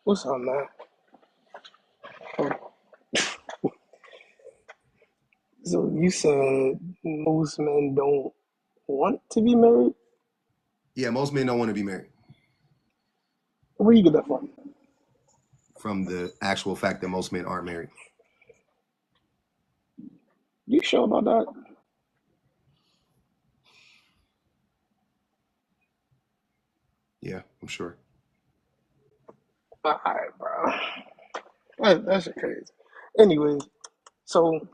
What's up, man? So you said most men don't want to be married? Yeah, most men don't want to be married Where you get that from? from the actual fact that most men aren't married. You sure about that? Yeah, I'm sure. Alright, bro. That's crazy. Anyways, so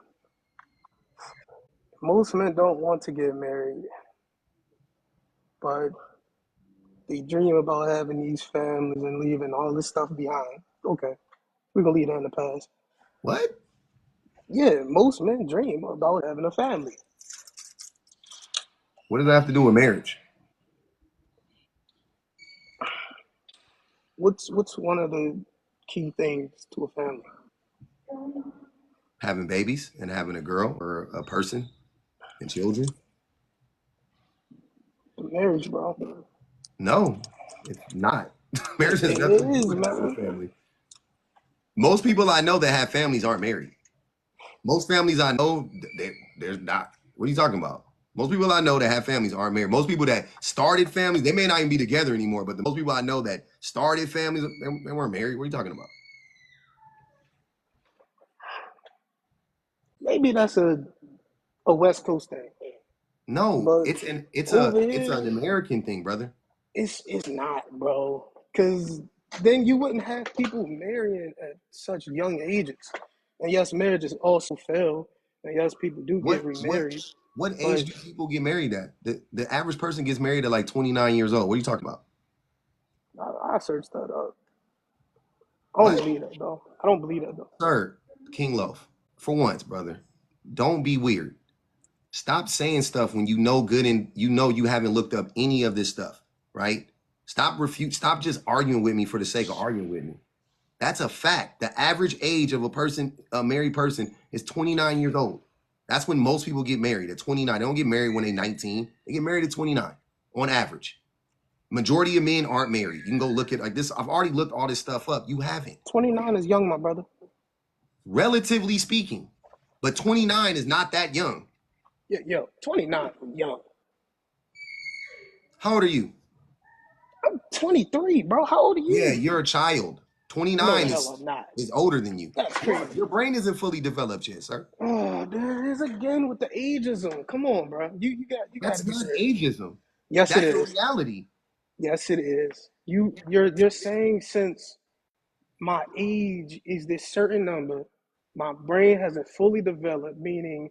most men don't want to get married, but they dream about having these families and leaving all this stuff behind. Okay, we can leave that in the past. What? Yeah, most men dream about having a family. What does that have to do with marriage? What's one of the key things to a family? Having babies and having a girl or a person and children? Marriage, bro. No, it's not. It, Marriage has it nothing to do is, with having a man. family. Most people I know that have families aren't married. Most families I know, they're not. What are you talking about? Most people I know that have families aren't married. Most people that started families, they may not even be together anymore, but the most people I know that started families, they weren't married. What are you talking about? Maybe that's a West Coast thing, No, but over it's here, an American thing, brother. it's not, bro. Because then you wouldn't have people marrying at such young ages. And yes, marriages also fail, and yes, people do get What what remarried. what age But do people get married at? The average person gets married at like 29 years old. What are you talking about? I searched that up. I don't What? believe that though. I don't believe that though. Sir, King Loaf, for once, brother, don't be weird. Stop saying stuff when you know good and you know you haven't looked up any of this stuff, right? Stop just arguing with me for the sake of arguing with me. That's a fact. The average age of a person, a married person, is 29 years old. That's when most people get married at 29. They don't get married when they're 19. They get married at 29 on average. Majority of men aren't married. You can go look at like this. I've already looked all this stuff up. You haven't. 29 is young, my brother. Relatively speaking. But 29 is not that young. Yeah, yo, 29 young. How old are you? I'm 23, bro. How old are Yeah, you? you're a child. No, the 29 hell I'm not. is older than you. That's Your, crazy. your brain isn't fully developed yet, sir. Oh, there it is again with the ageism. Come on, bro. You got to That's be not serious. ageism. Yes, it That's a is. reality. Yes, it is. You're saying since my age is this certain number, my brain hasn't fully developed, meaning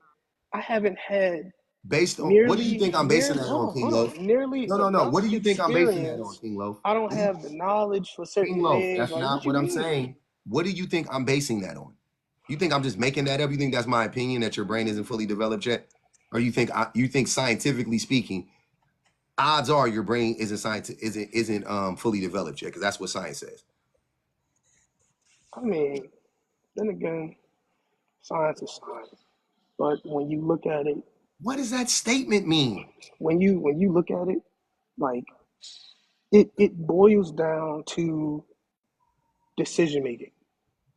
I haven't had Based on what do you think I'm basing that on, King hold Loaf? on, nearly No. enough What do you think I'm basing that on, experience. King Loaf? I don't What do you, have the knowledge for King certain Loaf, things. that's Like, what not you what I'm mean? saying. What do you think I'm basing that on? You think I'm just making that up? You think that's my opinion that your brain isn't fully developed yet? Or you think scientifically speaking, odds are your brain isn't fully developed yet, because that's what science says. I mean, then again, science is science. But when you look at it, What does that statement mean? when you look at it, like it boils down to decision making.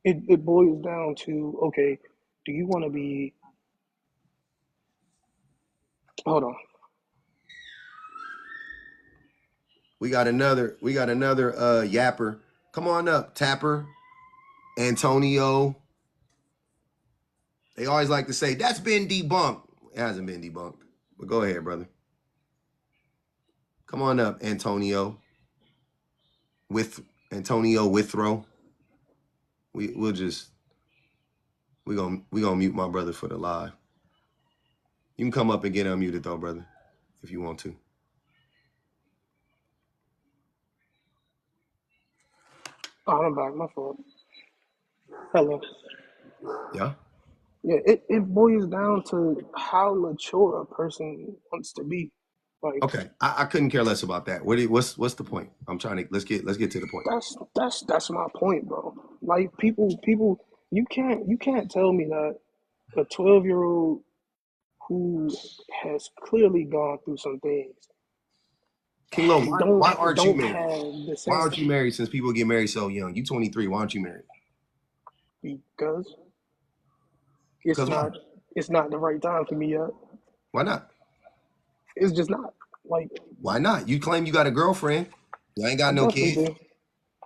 It boils down to, okay, do you want to be, hold on. We got another yapper. Come on up, Tapper, Antonio. They always like to say that's been debunked. It hasn't been debunked. But go ahead, brother. Come on up, Antonio. With Antonio Withrow. We'll just we gonna mute my brother for the live. You can come up and get unmuted though, brother, if you want to. Oh, I'm back, my fault. Hello. Yeah. Yeah, it boils down to how mature a person wants to be. Like, Okay. I couldn't care less about that. What's the point? I'm trying to let's get to the point. that's my point, bro. Like, people, you can't tell me that a 12-year-old who has clearly gone through some things King Lo, why aren't you don't married? have the Why same aren't you married since people get married so young? You 23. Why aren't you married? because Because why? it's not the right time for me yet. Why not? It's just not. Like Why not? You claim you got a girlfriend. You ain't I got no definitely kids. do.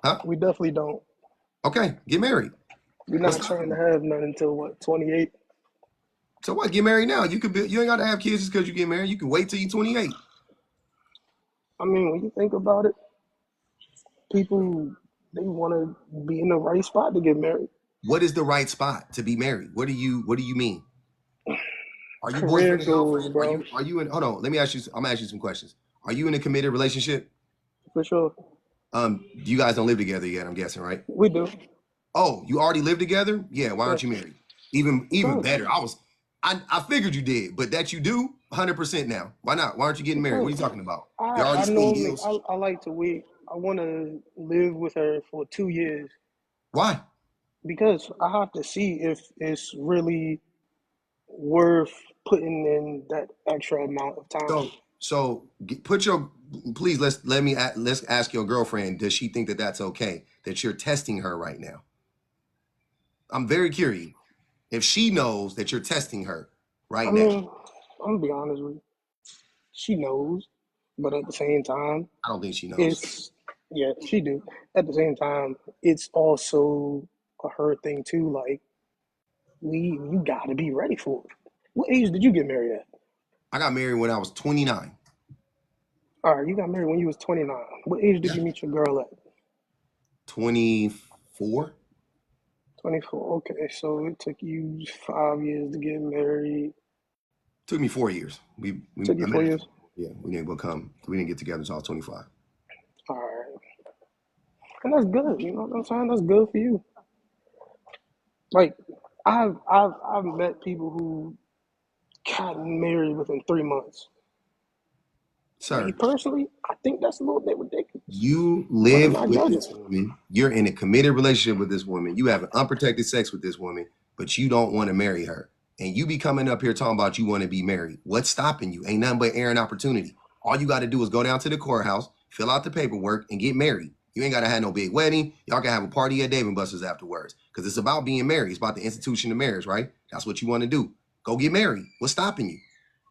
Huh? We definitely don't. Okay, get married. We're What's not trying stopping to you? have none until what, 28? So what? Get married now. You could be, you ain't got to have kids just because you get married. You can wait till you're 28. I mean, when you think about it, people they want to be in the right spot to get married. What is the right spot to be married? What do you mean? Are you Career boyfriend and goals, girlfriend? bro, Are you in hold on, let me ask you, I'm gonna ask you some questions. Are you in a committed relationship? for sure. You guys don't live together yet, I'm guessing, right? We do. Oh, you already live together? Yeah, why aren't Yes, you married? Even because better. I figured you did, but that you do 100% now. Why not? Why aren't you getting married? What are you because talking about? You're already I seeing normally deals. I like to wait. I want to live with her for 2 years Why? because I have to see if it's really worth putting in that extra amount of time. Put your please let's ask your girlfriend. Does she think that that's okay that you're testing her right now? I'm very curious if she knows that you're testing her I right now. mean, I'm gonna be honest with you. She knows, but at the same time, I don't think she knows. it's yeah, she do. At the same time, it's also a her thing too. Like you gotta be ready for it. What age did you get married at? I got married when I was 29. All right, you got married when you was 29. What age did Yeah. you meet your girl at? 24. 24. Okay, so it took you 5 years to get married. Took me 4 years. Took I you met four her. years. Yeah, we didn't get together until I was 25. All right, and that's good. You know what I'm saying? That's good for you. Like I've met people who got married within 3 months. Me Sir, personally, I think that's a little bit ridiculous, you but I'm live not with judging. this woman. You're in a committed relationship with this woman. You have an unprotected sex with this woman, but you don't want to marry her. And you be coming up here talking about you want to be married. What's stopping you? Ain't nothing but air and opportunity. All you got to do is go down to the courthouse, fill out the paperwork, and get married. You ain't got to have no big wedding. Y'all can have a party at Dave and Buster's afterwards. Because it's about being married. It's about the institution of marriage, right? That's what you want to do. Go get married. What's stopping you?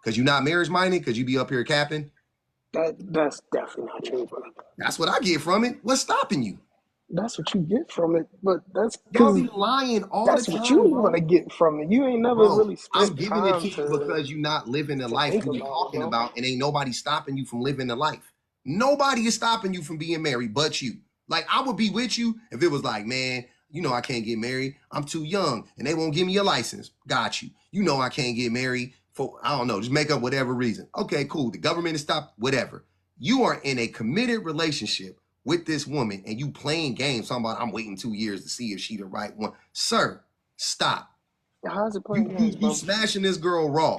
Because you're not marriage minded? Because you be up here capping? That's definitely not true, bro. That's what I get from it. What's stopping you? That's what you get from it, but that's Y'all because be lying all the that's what you time, want to bro. get from it. You ain't never Bro, really I'm spent giving it time to you because you not living the to life think you be about it, talking bro. about, and ain't nobody stopping you from living the life. Nobody is stopping you from being married but you. Like, I would be with you if it was like, man, I can't get married. I'm too young, and they won't give me a license. Got you. I can't get married for, I don't know, just make up whatever reason. Okay, cool. The government has stopped, whatever. You are in a committed relationship with this woman, and you playing games talking about I'm waiting 2 years to see if she the right one. Sir, stop. How's it You playing you games, you bro? smashing this girl raw.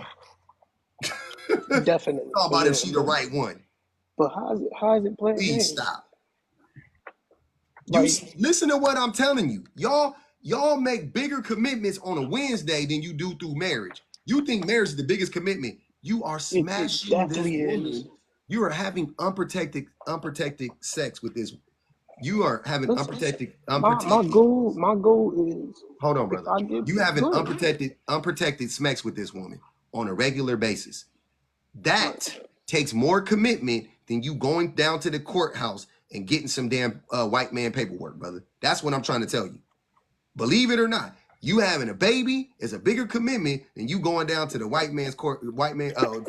Definitely, Talk but about if yeah, she the right one. but how's it playing Please games? stop. Like Listen to what I'm telling you. Y'all make bigger commitments on a Wednesday than you do through marriage. You think marriage is the biggest commitment. You are it smashing this definitely is. woman. You are having unprotected sex with this. You are having Listen, unprotected. my goal is Hold on, if brother. I get You have an good, unprotected sex with this woman on a regular basis. That right? takes more commitment than you going down to the courthouse and getting some damn white man paperwork, brother. That's what I'm trying to tell you. Believe it or not, you having a baby is a bigger commitment than you going down to the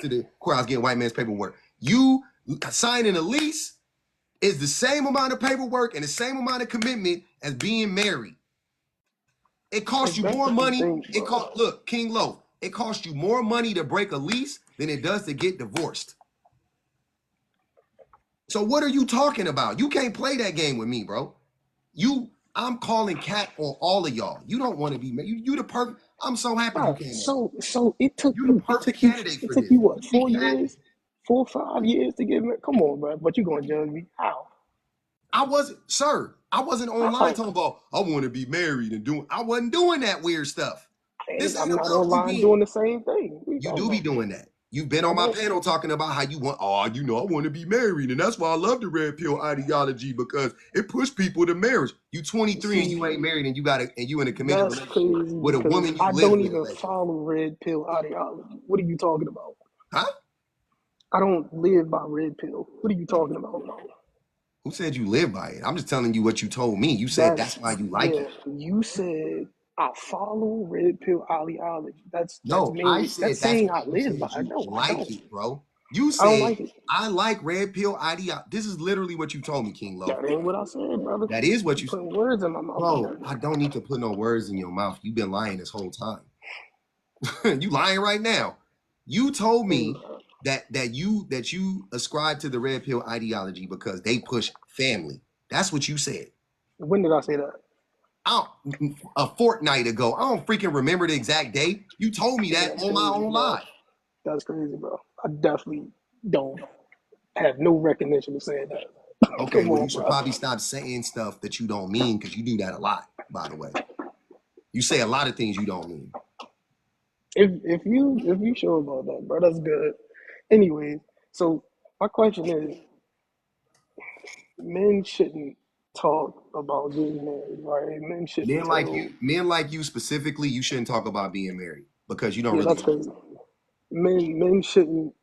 to the courthouse getting white man's paperwork. You signing a lease is the same amount of paperwork and the same amount of commitment as being married. It costs Like you that's more the money. thing, bro. Look, King Loaf, it costs you more money to break a lease than it does to get divorced. So what are you talking about? You can't play that game with me, bro. I'm calling cat on all of y'all. You don't want to be married. You the perfect. I'm so happy you Bro, came up. so it took You the you perfect candidate it for took this. you what, You be capping. 4 or 5 years to get married? Come on, bro. But you gonna judge me? How? I wasn't online How? talking about I want to be married and doing. I wasn't doing that weird stuff. This And ain't I'm not about you online being. doing the same thing. What are you You talking do be about? doing that. You've been on my panel talking about how you want, I want to be married. And that's why I love the red pill ideology, because it pushed people to marriage. You 23 and you ain't married, and you in a committed That's relationship crazy with a because woman you I live don't with. even follow red pill ideology. What are you talking about? Huh? I don't live by red pill. What are you talking about? Who said you live by it? I'm just telling you what you told me. You said that's That's why you like yeah. it. You said I follow red pill ideology. That's No, I mainly that's said that's saying why I you live by said it. you No, I like don't. it, bro. You I don't said, like it. I like red pill ideology. This is literally what you told me, King Lo. That ain't what I said, brother. That is what You you said. putting words in my mouth Bro, again. I don't need to put no words in your mouth. You've been lying this whole time. You lying right now. You told me that you ascribe to the red pill ideology because they push family. That's what you said. When did I say that? A fortnight ago. I don't freaking remember the exact day. You told me Yeah, that that's on my crazy, own bro. live. That's crazy, bro. I definitely don't have no recognition of saying that. Okay, Come well, you on, should bro. probably stop saying stuff that you don't mean, because you do that a lot, by the way. You say a lot of things you don't mean. If you sure about that, bro, that's good. Anyways, so my question is, men shouldn't talk about getting married, right? Men shouldn't tell. Men like you specifically, you shouldn't talk about being married because you don't Yeah, really that's want crazy. Men shouldn't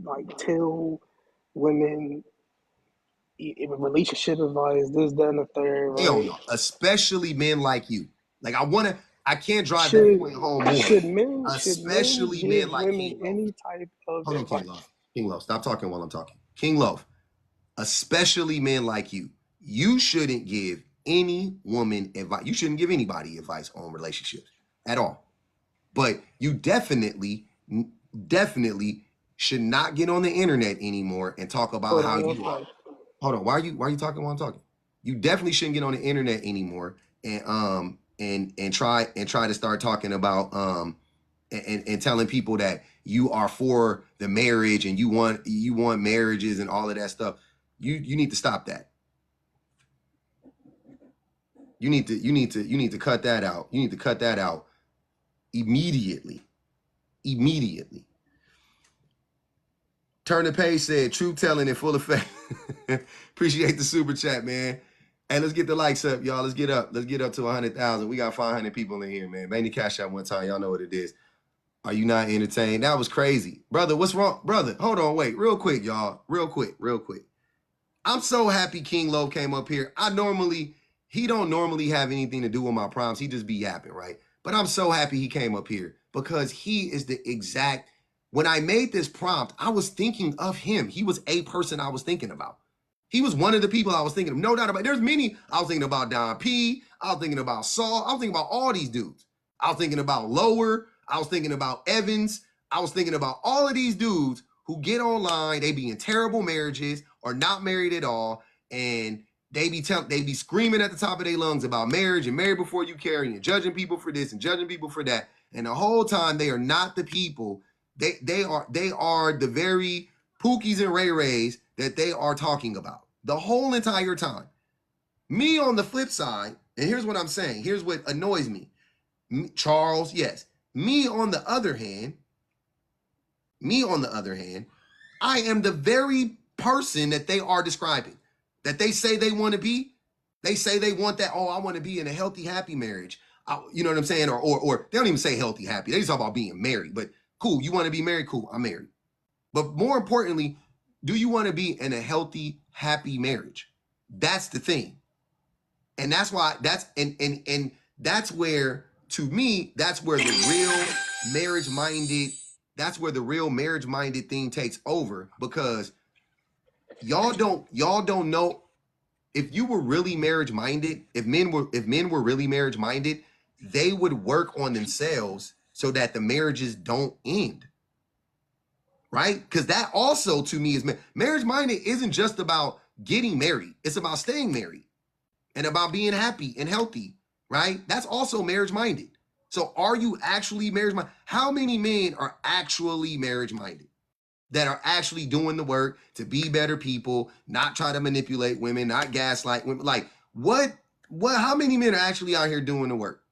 like tell women relationship advice, this, that, and the third, to. Hell right? no. Especially men like you. Like I can't drive that Should point home more. should men Especially men give like women King Love. any type of Hold on, King advice? Love. King Love, stop talking while I'm talking. King Love, especially men like you shouldn't give any woman advice. You shouldn't give anybody advice on relationships at all. But you definitely should not get on the internet anymore and talk about Hold how on one you are. second. Hold on, why are you talking while I'm talking? You definitely shouldn't get on the internet anymore and try to start talking about and telling people that you are for the marriage and you want marriages and all of that stuff. You need to stop that. You need to cut that out. You need to cut that out immediately. Immediately. Turn the page said, true telling in full effect. Appreciate the super chat, man. Hey, let's get the likes up, y'all. Let's get up. Let's get up to 100,000. We got 500 people in here, man. Made the cash out one time. Y'all know what it is. Are you not entertained? That was crazy. Brother, what's wrong? Brother, hold on, wait. Real quick, y'all. Real quick. I'm so happy King Low came up here. He don't normally have anything to do with my prompts. He just be yapping, right? But I'm so happy he came up here because he is the exact, when I made this prompt, I was thinking of him. He was a person I was thinking about. He was one of the people I was thinking of. No doubt about it. There's many. I was thinking about Don P. I was thinking about Saul. I was thinking about all these dudes. I was thinking about Lower. I was thinking about Evans. I was thinking about all of these dudes who get online, they be in terrible marriages or not married at all, and they be screaming at the top of their lungs about marriage and marry before you carry and judging people for this and judging people for that. And the whole time they are not the people. They are the very Pookies and Ray Rays that they are talking about the whole entire time. Me on the flip side, and here's what I'm saying. Here's what annoys me. Charles, yes. Me on the other hand, I am the very person that they are describing, that they say they want to be. They say they want that, I want to be in a healthy, happy marriage. You know what I'm saying? Or they don't even say healthy, happy. They just talk about being married. But cool, you want to be married? Cool, I'm married. But more importantly, do you want to be in a healthy, happy marriage? That's the thing. And that's why and that's where, to me, that's where the real marriage minded thing takes over, because y'all don't know, if you were really marriage minded, if men were really marriage minded, they would work on themselves so that the marriages don't end. Right? Because that also, to me, is marriage minded isn't just about getting married. It's about staying married and about being happy and healthy, right? That's also marriage minded. So are you actually marriage minded? How many men are actually marriage minded, that are actually doing the work to be better people, not try to manipulate women, not gaslight women? Like, how many men are actually out here doing the work?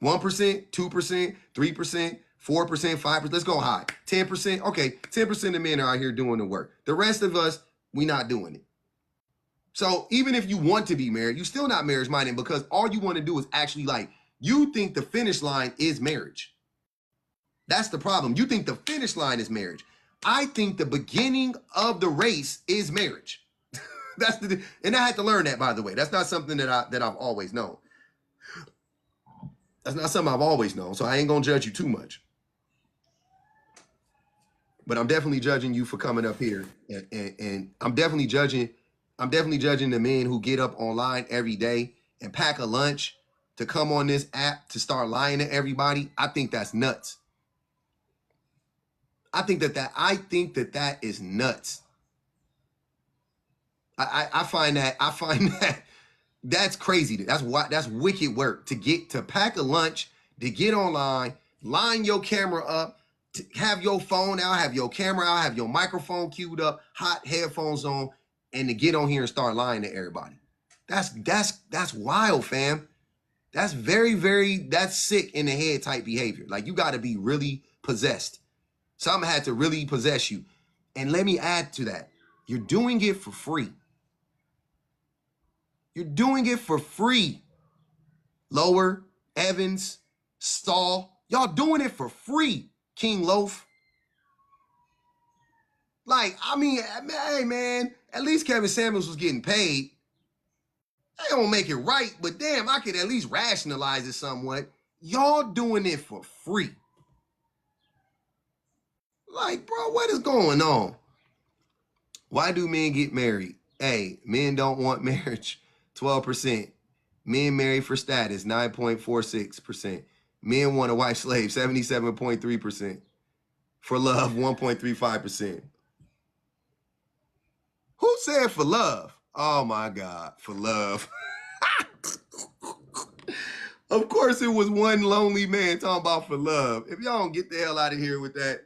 1%, 2%, 3%, 4%, 5%, let's go high. 10%, okay, 10% of men are out here doing the work. The rest of us, we not doing it. So even if you want to be married, you're still not marriage-minded because all you want to do is actually like, you think the finish line is marriage. That's the problem. You think the finish line is marriage. I think the beginning of the race is marriage. And I had to learn that, by the way. That's not something that I've always known. That's not something I've always known. So I ain't gonna judge you too much. But I'm definitely judging you for coming up here, and I'm definitely judging the men who get up online every day and pack a lunch to come on this app to start lying to everybody. I think that's nuts. I think that is nuts. I find that that's crazy. That's wicked work to pack a lunch, to get online, line your camera up, to have your phone out, have your camera out, have your microphone queued up, hot headphones on, and to get on here and start lying to everybody. That's wild, fam. That's that's sick in the head type behavior. Like, you got to be really possessed. Something had to really possess you. And let me add to that. You're doing it for free. You're doing it for free. Lower, Evans, Stall, y'all doing it for free. King Loaf. Like, I mean, hey, man, at least Kevin Samuels was getting paid. I don't make it right, but damn, I could at least rationalize it somewhat. Y'all doing it for free. Like, bro, what is going on? Why do men get married? Hey, men don't want marriage, 12%. Men marry for status, 9.46%. Men want a wife slave, 77.3%. For love, 1.35%. Who said for love? Oh my God, for love. Of course it was one lonely man talking about for love. If y'all don't get the hell out of here with that,